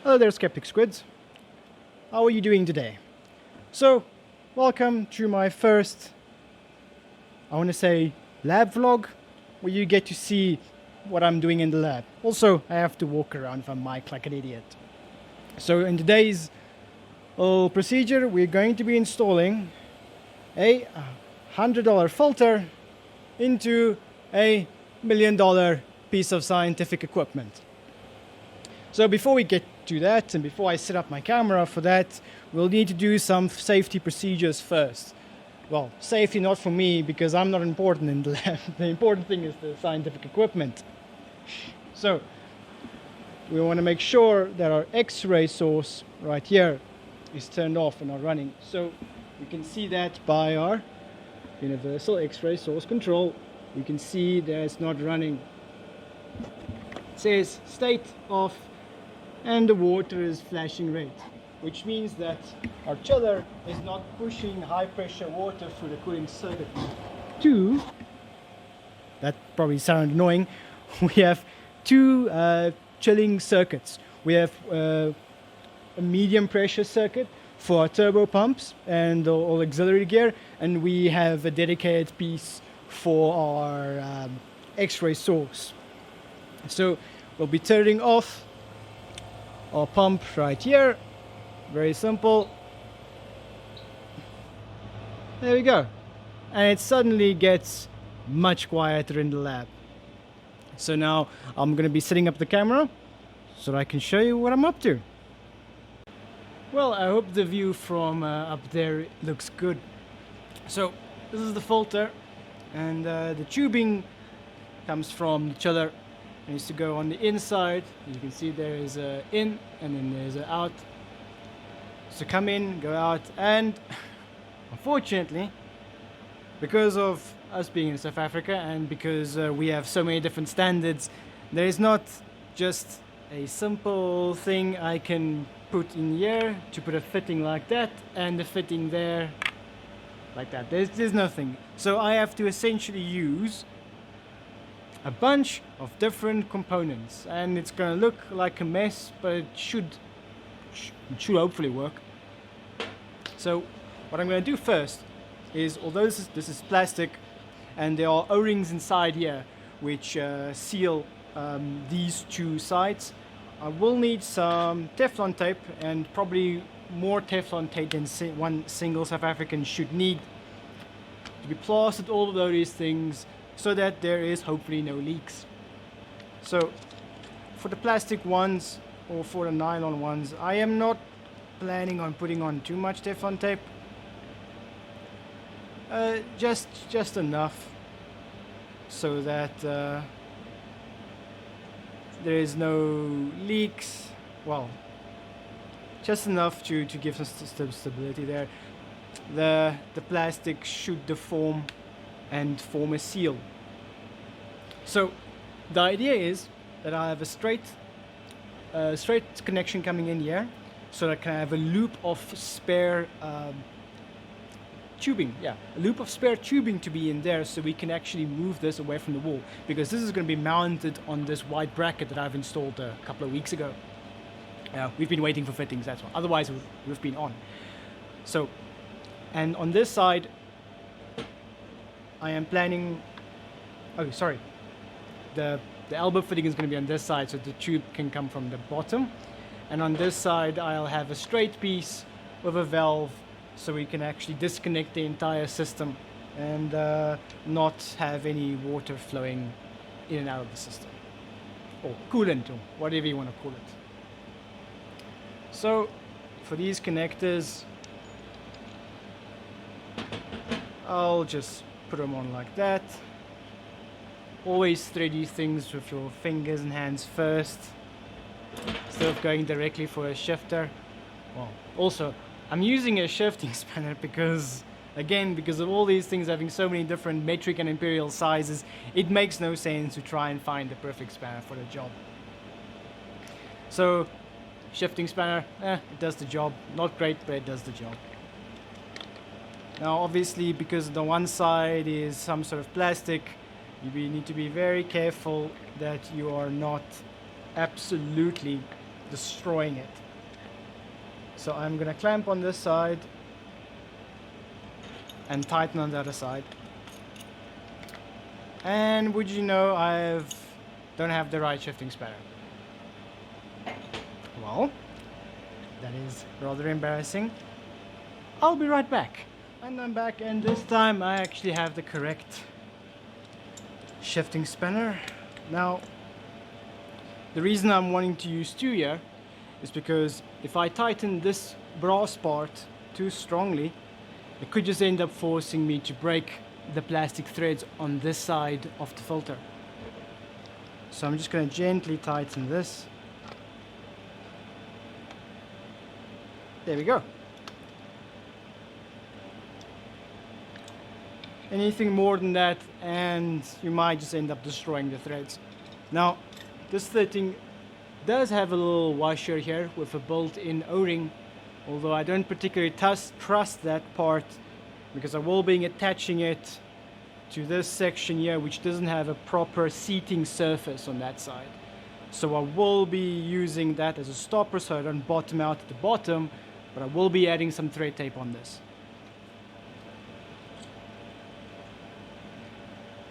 Hello there, Skeptic Squids. How are you doing today? So, welcome to my first, I want to say, lab vlog, where you get to see what I'm doing in the lab. Also, I have to walk around with a mic like an idiot. So, in today's procedure, we're going to be installing a $100 filter into a $1 million piece of scientific equipment. So before we get to that, and before I set up my camera for that, we'll need to do some safety procedures first. Well, safety not for me, because I'm not important in the lab. The important thing is the scientific equipment. So we want to make sure that our X-ray source right here is turned off and not running. So you can see that by our universal X-ray source control. You can see that it's not running. It says state off, and the water is flashing red, which means that our chiller is not pushing high pressure water through the cooling circuit. Two, that probably sounded annoying, we have two chilling circuits. We have a medium pressure circuit for our turbo pumps and all auxiliary gear, and we have a dedicated piece for our X-ray source. So we'll be turning off our pump right here. Very simple. There we go. And it suddenly gets much quieter in the lab. So now I'm going to be setting up the camera so that I can show you what I'm up to. Well, I hope the view from up there looks good. So this is the filter, and the tubing comes from the chiller. It needs to go on the inside. You can see there is a in and then there's a out. So come in, go out, and unfortunately, because of us being in South Africa and because we have so many different standards, there is not just a simple thing I can put in here to put a fitting like that and a fitting there like that. There's nothing. So I have to essentially use a bunch of different components, and it's going to look like a mess, but it should hopefully work. So what I'm going to do first is, although this is plastic and there are O-rings inside here which seal these two sides, I will need some Teflon tape, and probably more Teflon tape than one single South African should need, to be plastered all of these things so that there is hopefully no leaks. So for the plastic ones or for the nylon ones, I am not planning on putting on too much Teflon tape. Just enough so that there is no leaks. Well, just enough to give some stability there. The plastic should deform and form a seal. So the idea is that I have a straight connection coming in here, so that I can have a loop of spare tubing. Yeah, a loop of spare tubing to be in there, so we can actually move this away from the wall, because this is going to be mounted on this white bracket that I've installed a couple of weeks ago. We've been waiting for fittings, that's why. Otherwise we've been on. So, and on this side I am planning, oh sorry, the elbow fitting is going to be on this side, so the tube can come from the bottom, and on this side I'll have a straight piece with a valve, so we can actually disconnect the entire system and not have any water flowing in and out of the system, or coolant, or whatever you want to call it. So for these connectors, I'll just put them on like that. Always thread these things with your fingers and hands first, instead of going directly for a shifter. Well, also, I'm using a shifting spanner because of all these things having so many different metric and imperial sizes, it makes no sense to try and find the perfect spanner for the job. So, shifting spanner, it does the job. Not great, but it does the job. Now obviously, because the one side is some sort of plastic, you need to be very careful that you are not absolutely destroying it. So I'm gonna clamp on this side and tighten on the other side. And would you know, don't have the right shifting spanner. Well, that is rather embarrassing. I'll be right back. And I'm back, and this time I actually have the correct shifting spanner. Now, the reason I'm wanting to use two here is because if I tighten this brass part too strongly, it could just end up forcing me to break the plastic threads on this side of the filter. So I'm just going to gently tighten this. There we go. Anything more than that and you might just end up destroying the threads. Now, this thing does have a little washer here with a built-in O-ring, although I don't particularly trust that part because I will be attaching it to this section here, which doesn't have a proper seating surface on that side. So I will be using that as a stopper so I don't bottom out at the bottom, but I will be adding some thread tape on this,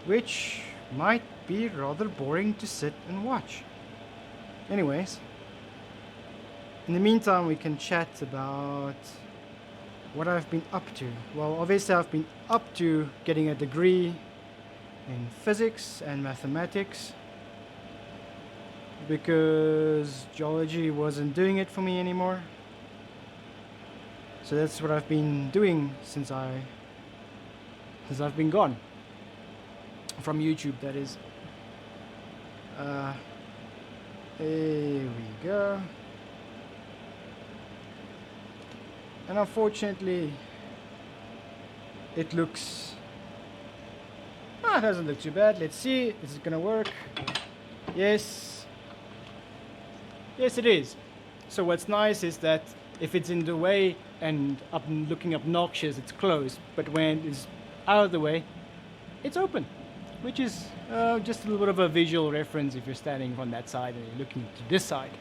which might be rather boring to sit and watch. Anyways, in the meantime we can chat about what I've been up to. Well, obviously I've been up to getting a degree in physics and mathematics because geology wasn't doing it for me anymore. So that's what I've been doing since I've been gone from YouTube, that is. Here we go. And unfortunately it looks it doesn't look too bad. Let's see, is it gonna work? Yes it is. So what's nice is that if it's in the way and looking obnoxious, it's closed, but when it's out of the way, it's open, which is just a little bit of a visual reference if you're standing on that side and you're looking to this side.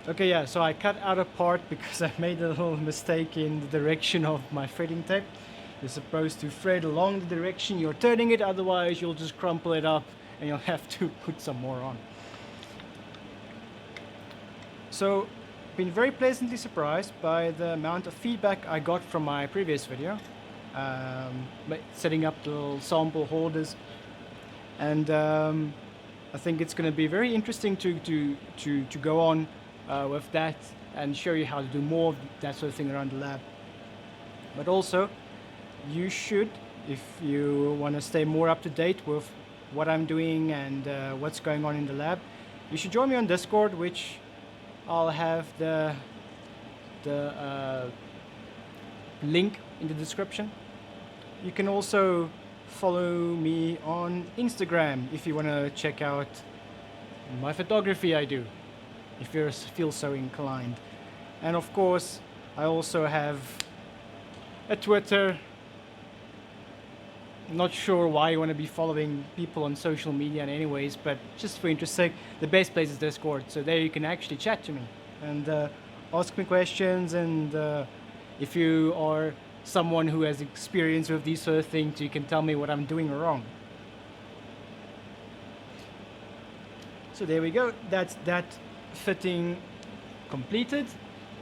Okay, yeah, so I cut out a part because I made a little mistake in the direction of my threading tape. You're supposed to thread along the direction you're turning it, otherwise you'll just crumple it up and you'll have to put some more on. So, been very pleasantly surprised by the amount of feedback I got from my previous video, setting up the little sample holders, and I think it's going to be very interesting to go on with that and show you how to do more of that sort of thing around the lab. But also, you should, if you want to stay more up to date with what I'm doing and what's going on in the lab, you should join me on Discord, which I'll have the link in the description. You can also follow me on Instagram if you want to check out my photography I do, if you feel so inclined. And of course, I also have a Twitter. Not sure why you want to be following people on social media anyways, but just for interest's sake, the best place is Discord. So there you can actually chat to me and ask me questions, and if you are someone who has experience with these sort of things, you can tell me what I'm doing wrong. So there we go, that's that fitting completed,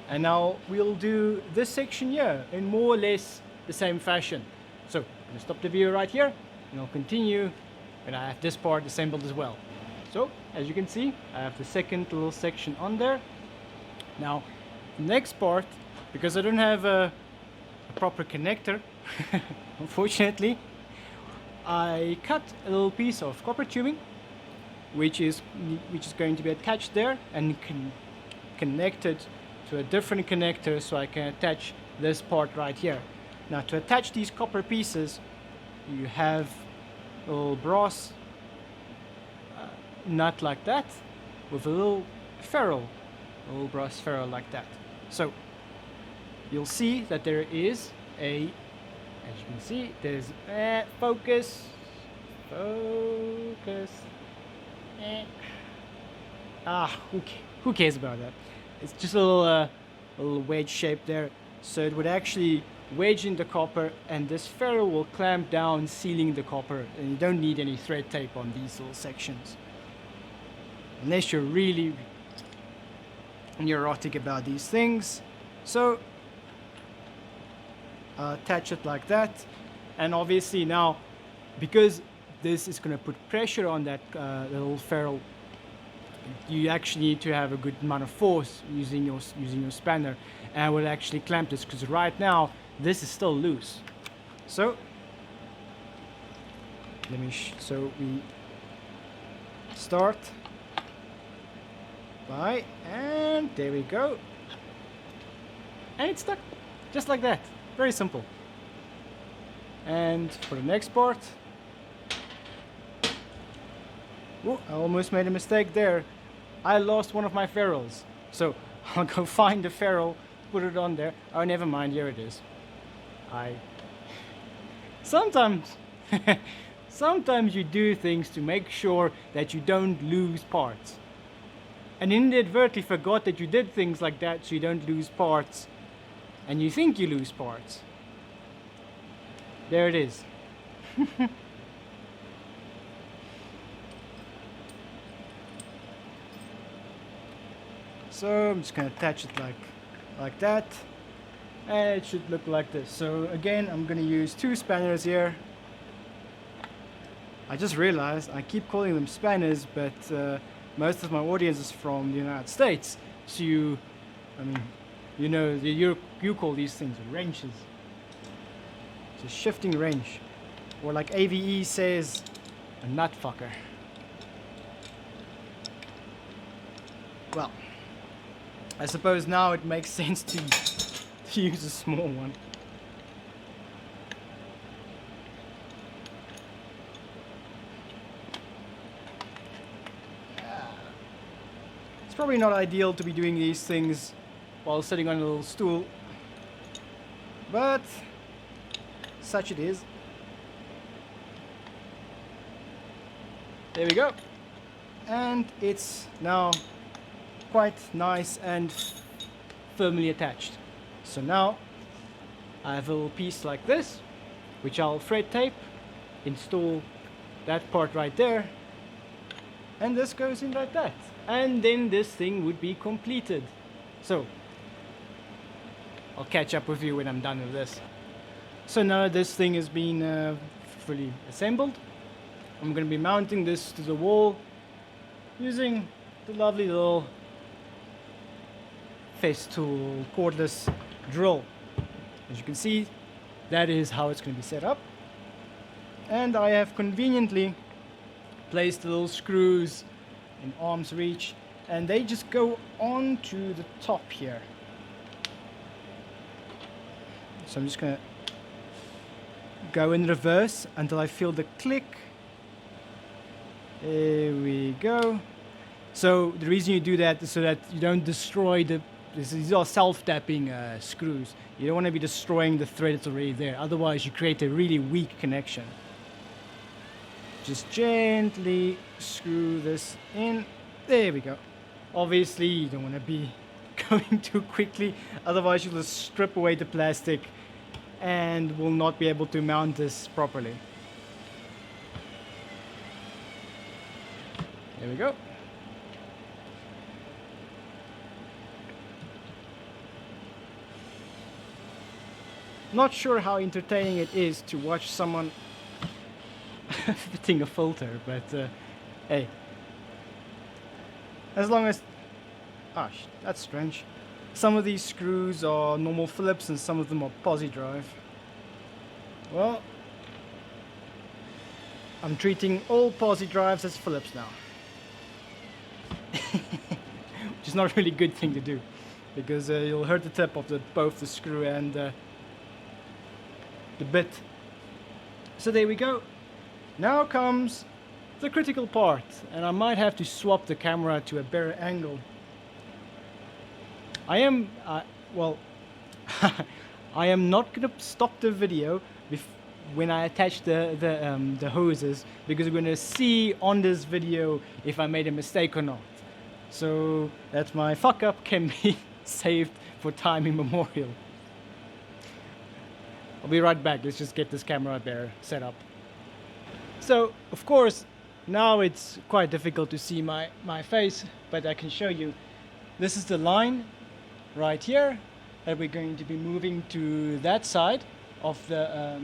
and now we'll do this section here in more or less the same fashion. So I'm going to stop the video right here and I'll continue when I have this part assembled as well. So as you can see, I have the second little section on there. Now the next part, because I don't have a proper connector unfortunately, I cut a little piece of copper tubing which is going to be attached there and connected to a different connector, so I can attach this part right here. Now to attach these copper pieces, you have a little brass nut like that with a little ferrule, a little brass ferrule like that. So you'll see that there is as you can see, there's focus, okay. who cares about that? It's just a little wedge shape there, so it would actually wedge in the copper, and this ferrule will clamp down, sealing the copper, and you don't need any thread tape on these little sections. Unless you're really neurotic about these things. So attach it like that, and obviously now, because this is going to put pressure on that little ferrule, you actually need to have a good amount of force using your spanner, and I will actually clamp this, because right now this is still loose. So so we start by, and there we go, and it's stuck just like that. Very simple. And for the next part, oh, I almost made a mistake there. I lost one of my ferrules, so I'll go find the ferrule, put it on there. Oh, never mind, here it is. Sometimes sometimes you do things to make sure that you don't lose parts, and inadvertently forgot that you did things like that so you don't lose parts, and you think you lose parts. There it is. So I'm just gonna attach it like that, and it should look like this. So again, I'm gonna use 2 spanners here. I just realized I keep calling them spanners, but most of my audience is from the United States, so you know, you call these things wrenches. It's a shifting wrench, or like AVE says, a nut fucker. Well, I suppose now it makes sense to use a small one. It's probably not ideal to be doing these things while sitting on a little stool, but such it is. There we go, and it's now quite nice and firmly attached. So now I have a little piece like this, which I'll thread tape, install that part right there, and this goes in like that, and then this thing would be completed. So I'll catch up with you when I'm done with this. So now this thing has been fully assembled, I'm going to be mounting this to the wall using the lovely little Festool cordless drill. As you can see, that is how it's going to be set up, and I have conveniently placed the little screws in arm's reach, and they just go onto the top here. So I'm just going to go in reverse until I feel the click. There we go. So the reason you do that is so that you don't destroy these are self-tapping screws. You don't want to be destroying the thread that's already there, otherwise you create a really weak connection. Just gently screw this in. There we go. Obviously you don't want to be going too quickly, otherwise you'll just strip away the plastic and will not be able to mount this properly. There we go. Not sure how entertaining it is to watch someone fitting a filter, but hey, as long as, gosh, that's strange. Some of these screws are normal Phillips and some of them are posi drive. Well, I'm treating all posi drives as Phillips now. Which is not a really good thing to do, because you'll hurt the tip of both the screw and the bit. So there we go. Now comes the critical part, and I might have to swap the camera to a better angle. I am I am not gonna stop the video when I attach the hoses, because we're gonna see on this video if I made a mistake or not. so that my fuck up can be saved for time immemorial. I'll be right back. Let's just get this camera there set up. So, of course, now it's quite difficult to see my face, but I can show you. This is the line right here that we're going to be moving to that side of the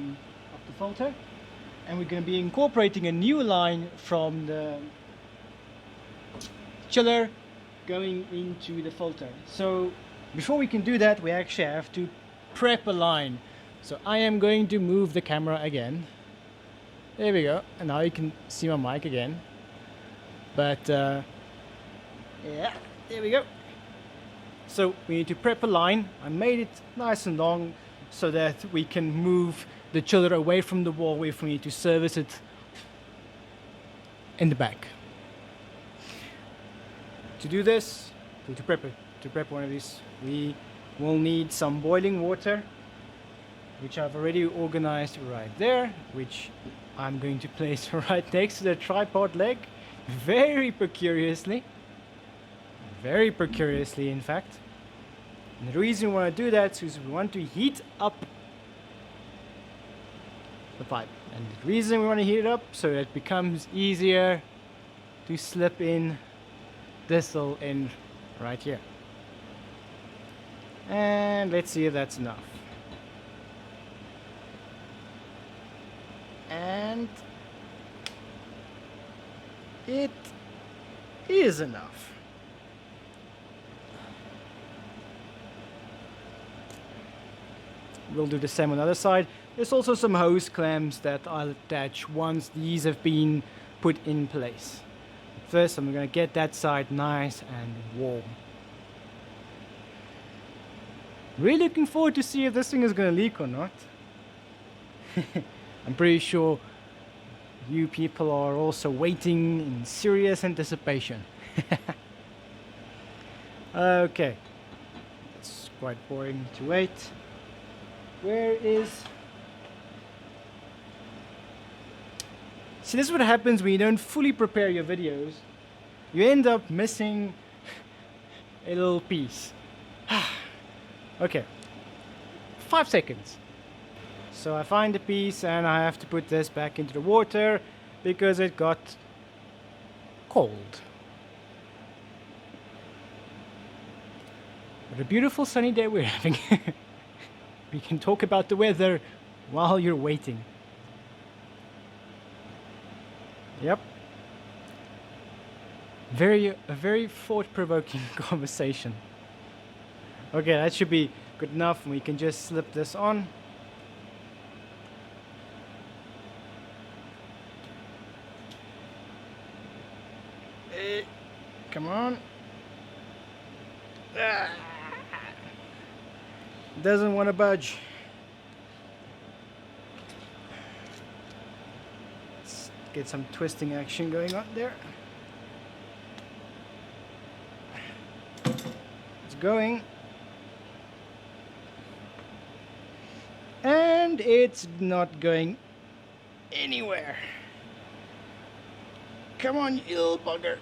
filter, and we're going to be incorporating a new line from the chiller going into the filter. So before we can do that, we actually have to prep a line. So I am going to move the camera again. There we go, and now you can see my mic again. But yeah, there we go. So we need to prep a line. I made it nice and long so that we can move the chiller away from the wall if we need to service it in the back. To do this, to prep one of these, we will need some boiling water, which I've already organized right there, which I'm going to place right next to the tripod leg, very precariously in fact. And the reason we want to do that is we want to heat up the pipe. And the reason we want to heat it up so that it becomes easier to slip in this little end right here. And let's see if that's enough. And it is enough. We'll do the same on the other side. There's also some hose clamps that I'll attach once these have been put in place. First, I'm going to get that side nice and warm. Really looking forward to see if this thing is going to leak or not. I'm pretty sure you people are also waiting in serious anticipation. Okay. It's quite boring to wait. Where is... See, this is what happens when you don't fully prepare your videos. You end up missing a little piece. Okay. 5 seconds. So I find the piece and I have to put this back into the water because it got cold. What a beautiful sunny day we're having. We can talk about the weather while you're waiting. Yep. A very thought-provoking conversation. Okay, that should be good enough. We can just slip this on. Come on. Doesn't want to budge. Let's get some twisting action going on there. It's going. And it's not going anywhere. Come on, you little bugger.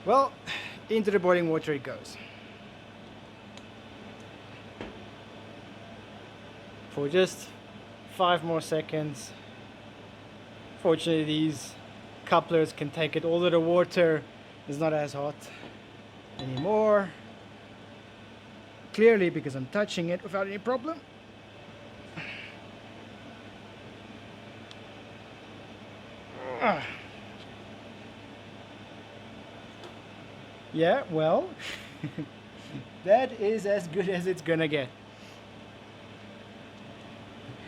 Well, into the boiling water it goes. For just 5 more seconds. Fortunately, these couplers can take it, although the water is not as hot anymore. Clearly, because I'm touching it without any problem. Yeah, well, that is as good as it's gonna get.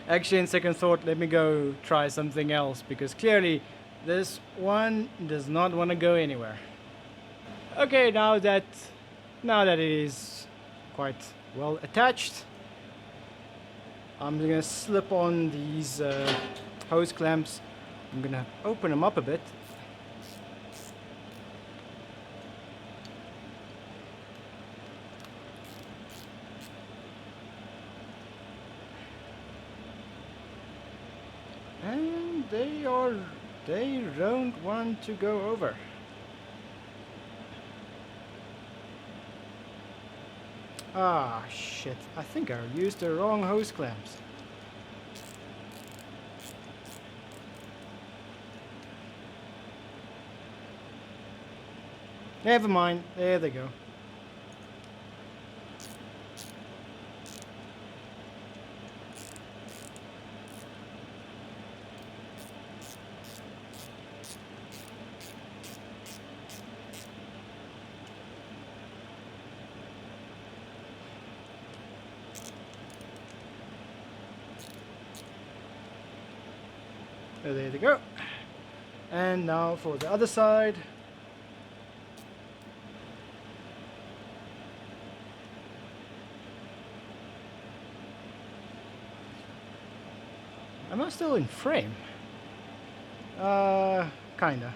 Actually, in second thought, let me go try something else, because clearly this one does not want to go anywhere. Okay, now that it is quite well attached, I'm gonna slip on these hose clamps. I'm gonna open them up a bit. And they are They don't want to go over. Ah, shit. I think I used the wrong hose clamps. Never mind. There they go. There they go. And now for the other side. Am I still in frame? Kinda.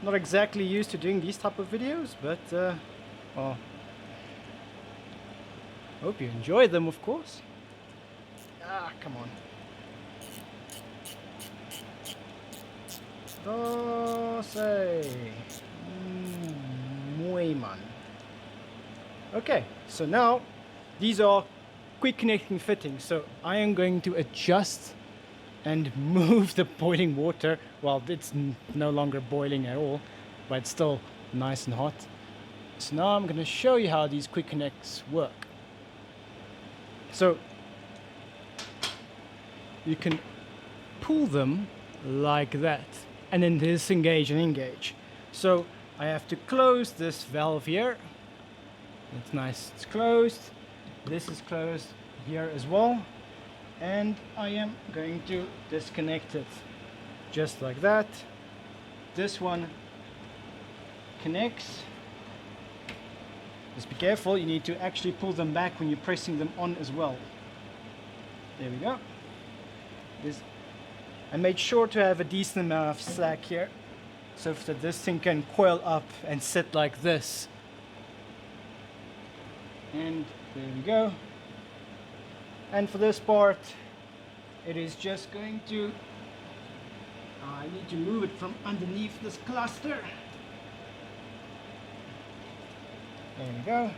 Not exactly used to doing these type of videos, but well, hope you enjoy them, of course. Ah, come on. Muy man. Okay, so now these are quick connecting fittings. So I am going to adjust and move the boiling water. Well, it's no longer boiling at all, but it's still nice and hot. So now I'm going to show you how these quick connects work. So you can pull them like that and then disengage and engage. So I have to close this valve here. It's nice, it's closed. This is closed here as well. And I am going to disconnect it just like that. This one connects. Just be careful, you need to actually pull them back when you're pressing them on as well. There we go. I made sure to have a decent amount of slack here so that this thing can coil up and sit like this. And there we go. And for this part, it is just going to, I need to move it from underneath this cluster. There we go.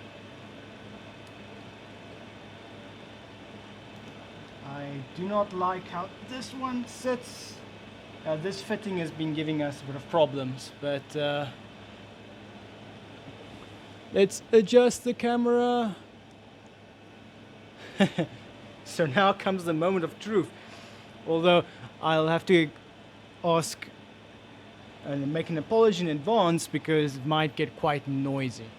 I do not like how this one sits. This fitting has been giving us a bit of problems, but let's adjust the camera. So now comes the moment of truth. Although I'll have to ask and make an apology in advance because it might get quite noisy.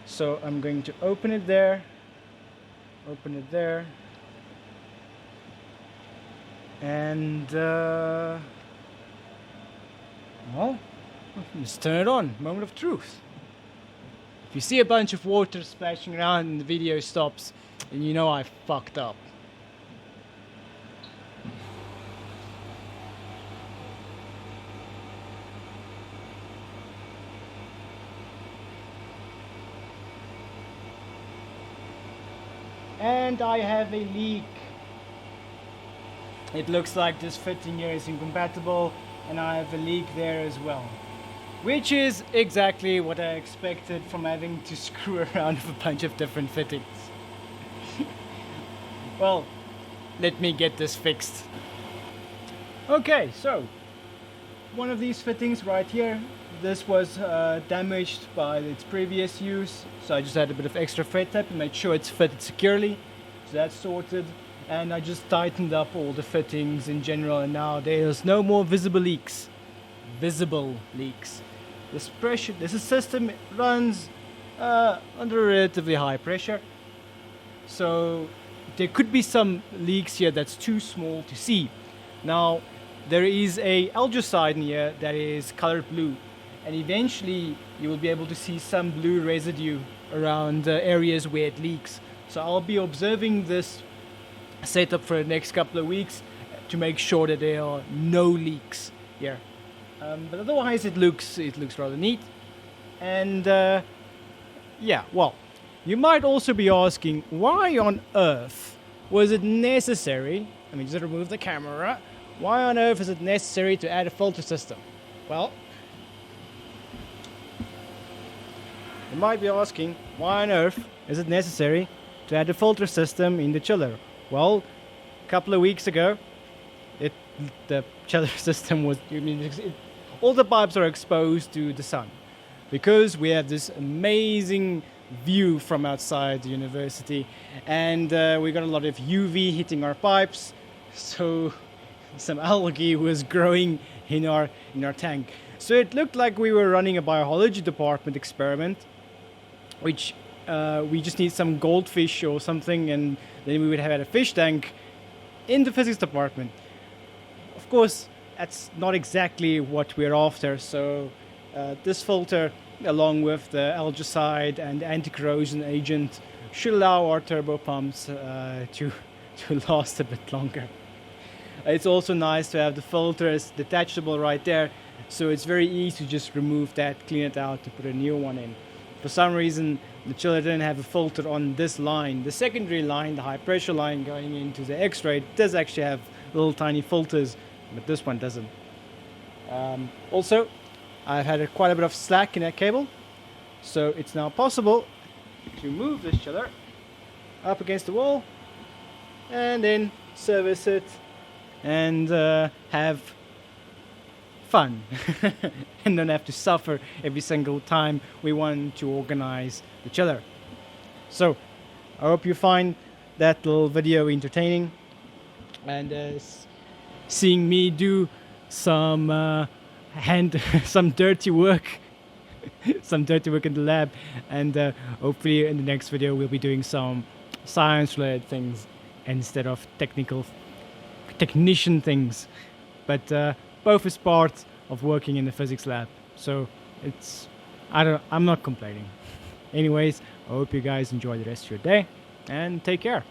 So I'm going to open it there, and well, let's turn it on. Moment of truth. If you see a bunch of water splashing around and the video stops, then you know I fucked up. And I have a leak. It looks like this fitting here is incompatible, and I have a leak there as well. Which is exactly what I expected from having to screw around with a bunch of different fittings. Well, let me get this fixed. Okay, so one of these fittings right here, this was damaged by its previous use, so I just had a bit of extra thread tape and made sure it's fitted securely. So that's sorted, and I just tightened up all the fittings in general, and now there's no more visible leaks. This system runs under relatively high pressure, so there could be some leaks here that's too small to see. Now there is a algicide in here that is colored blue, and eventually you will be able to see some blue residue around areas where it leaks. So I'll be observing this setup for the next couple of weeks to make sure that there are no leaks here. But otherwise it looks rather neat. And yeah, well, you might also be asking, why on earth was it necessary let me just remove the camera. Why on earth is it necessary to add a filter system? Well, you might be asking, why on earth is it necessary to add a filter system in the chiller? Well, a couple of weeks ago, the chiller system was, all the pipes are exposed to the sun because we have this amazing view from outside the university, and we got a lot of UV hitting our pipes, so some algae was growing in our tank. So it looked like we were running a biology department experiment, which we just need some goldfish or something, and then we would have had a fish tank in the physics department. Of course, that's not exactly what we're after, so this filter, along with the algicide and anti-corrosion agent, should allow our turbo pumps to last a bit longer. It's also nice to have the filter as detachable right there, so it's very easy to just remove that, clean it out, to put a new one in. For some reason, the chiller didn't have a filter on this line. The secondary line, the high pressure line going into the X-ray, does actually have little tiny filters, but this one doesn't. Also, I've had quite a bit of slack in that cable, so it's now possible to move this chiller up against the wall and then service it and have fun and don't have to suffer every single time we want to organize the chiller. So I hope you find that little video entertaining, and seeing me do some some dirty work some dirty work in the lab, and hopefully in the next video we'll be doing some science related things instead of technician things, but both is part of working in the physics lab, so I'm not complaining. Anyways, I hope you guys enjoy the rest of your day and take care.